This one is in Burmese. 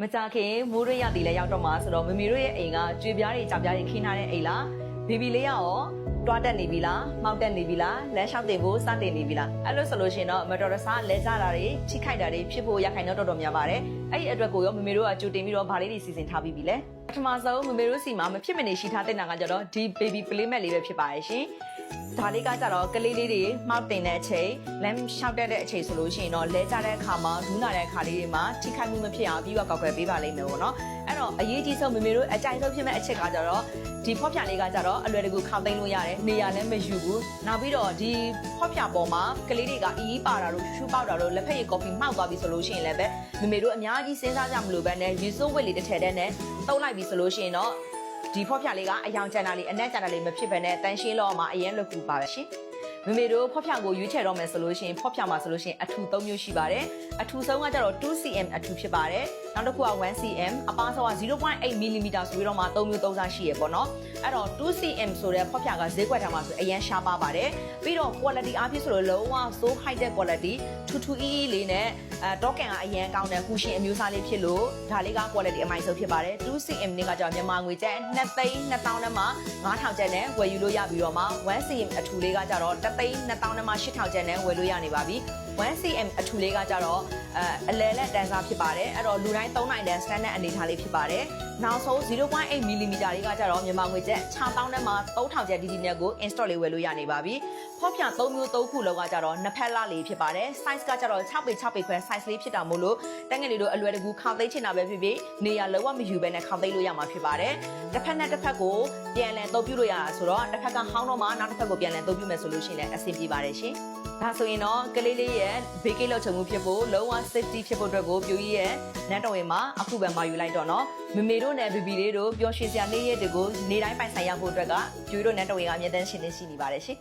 မကြခင်မိုးရရတီလည်းရောက်တော့မှာဆိုတော့မမီတို့ရဲ့အိမ်ကကြွေပြားတွေကြောက်ပြားတွေခင်းထားတဲ့အိမ်လားဘေဘီလေးရောတွားတက်နေပြီလားမှောက်တက်နေပြီလားလမ်းလျှောက်တင်ဖို့စတင်နေပြီလားအဲ့လိုဆိုလို့ရှိရင်တော့မတော်တဆလဲကြတာတွေထိခိုက်တာတွေဖြစ်ဖို့ရခိုင်တော့တော်တော်များပါတယ်အဲ့ဒီအတွက်ကိုရောမမေတို့ကကြိုတင်ပြီးတော့ဗာလေးတွေစီစဉ်ထားပြီးပြီလေပထမဆုံးမမေတို့စီမှာမဖြစ်မနေရှိထားတဲ့နာကကြတော့ဒီ baby play mat လေးပဲဖြစ်ပါရဲ့ရှင်ဒါလေးကကြတော့ကလေးလေးတွေမှောက်တင်တဲ့အချိန်လမ်းလျှောက်တက်တဲ့အချိန်ဆိုလို့ရှိရင်တော့လဲကြတဲ့အခါမှာဒူးနာတဲ့အခါလေးတွေမှာထိခိုက်မှုမဖြစ်အောင်ပြီးတော့ကောက်ွယ်ပေးပါလိမ့်မယ်ပေါ့နော်အဲ့တော့အရေးကြီးဆုံးမမေတို့အကြိုက်ဆုံးဖြစ်မဲ့အချက်ကကြတော့ဒီဖော့ဖြာလေးကကြတော့အလွယ်တကူခေါက်သိမ်းလို့ရတယ်နေရာလည်းမယူဘူးနောက်ပြီးတော့ဒီဖော့ဖြာပေါ်မှာကလေးတွေကအီးပါတာတို့ရှူပေါက်တာတို့လက်ဖက်ရည်ကော်ဖီမှောက်သွားပြီဆိုလို့ရှိရင်လည်းပဲမမေတို့အများကြီးစဉ်းစားကြမလို့ပဲနဲ့ရေစိုးဝက်လေးတစ်ထည်တည်းနဲ့တုံးလိုက်ပြီဆိုလို့ရှိရင်တော့ဒီဖော့ဖြာလေးကအယောင်ကျန်တာလေးအနက်ကျန်တာလေးမဖြစ်ဘဲနဲ့တန်ရှင်းလောမှာအရင်လွတ်ကူပါပဲရှင်မမေတို့ဖော့ဖြာကိုရွေးချယ်တော့မယ်ဆိုလို့ရှိရင်ဖော့ဖြာမှာဆိုလို့ရှိရင်အထူ3မျိုးရှိပါတယ်အထူဆုံးကကြတော့ 2cm အထူဖြစ်ပါတယ်နောက်တစ်ခုက 1cm အပါဆုံးက 0.8 mm ဆိုပြီးတော့မှ3မျိုး3စားရှိရပေါ့နော်အဲ့တော့ 2cm ဆိုတဲ့ဖော့ဖြာကဈေးကွက်ထားမှာဆိုအရင်ရှားပါပါတယ်ပြီးတော့ quality အားဖြင့်ဆိုတော့လုံးဝ so high တဲ့ quality ထူထူအီးလေးနဲ့တော့ကန်ကအရင်ကောင်းတဲ့ကူရှင်အမျိုးအစားလေးဖြစ်လို့ဒါလေးက quality အမိုင်ဆုံးဖြစ်ပါတယ် 2cm နဲ့ကကြောင့်မြန်မာငွေကျပ်2,200,000နဲ့မှ9,000ကျပ်နဲ့ဝယ်ယူလို့ရပြီးတော့မှ 1cm အထူလေးကကြတော့3,200,000နဲ့မှ8,000ကျပ်နဲ့ဝယ်လို့ရနေပါပြီ 1cm အထူလေးကကြတော့အလဲလက်တန်းစားဖြစ်ပါတယ်အဲ့တော့လူတိုင်း3နိုင်တဲ့ standard အနေထားလေးဖြစ်ပါတယ်နောက်ဆုံး 0.8 mm လေးကကြတော့မြန်မာငွေကျပ်6,000နဲ့မှ3,000ကျပ်ဒီဒီနဲ့ကို install လေးဝယ်လို့ရနေပါပြီဖော့ဖြာ3မျိုး3ခုလောကကြတော့နှစ်ဖက်လာလေးဖြစ်ပါတယ် size ကကြတော့6ပေ6ပေခွဲ size လေးဖြစ်တာမို့လို့တန်းငယ်လေးတို့အလွယ်တကူခေါက်သိမ်းချင်တာပဲဖြစ်ဖြစ်နေရလောကမယူဘဲနဲ့ခေါက်သိမ်းလို့ရမှာဖြစ်ပါတယ်တစ်ဖက်နဲ့တစ်ဖက်ကိုပြန်လည်သုံးပြုလို့ရတာဆိုတော့တစ်ဖက်ကဟောင်းတော့မှနောက်တစ်ဖက်ကိုပြန်လည်သုံးပြုမယ်ဆိုလို့ရှိရင်လည်းအဆင်ပြေပါတယ်ရှင်ဒါဆိုရင်တော့ကလေးလေးရဲ့ဘေးကိတ်လောက်ချုံမှုဖြစ်ဖို့လုံးဝ safety ဖြစ်ဖို့အတွက်ကိုပြူကြီးရဲ့နန်းတော်ဝင်မှာအခုပဲမှာယူလိုက်တော့နော်မမေတို့နဲ့ဘီဘီလေးတို့ပျော်ရွှင်စရာနေ့ရက်တွေကိုနေတိုင်းပိုင်ဆိုင်ရဖို့အတွက်ကပြူတို့နန်းတော်ဝင်ကအမြဲတမ်းရှင်းနေရှိနေပါတယ်ရှင်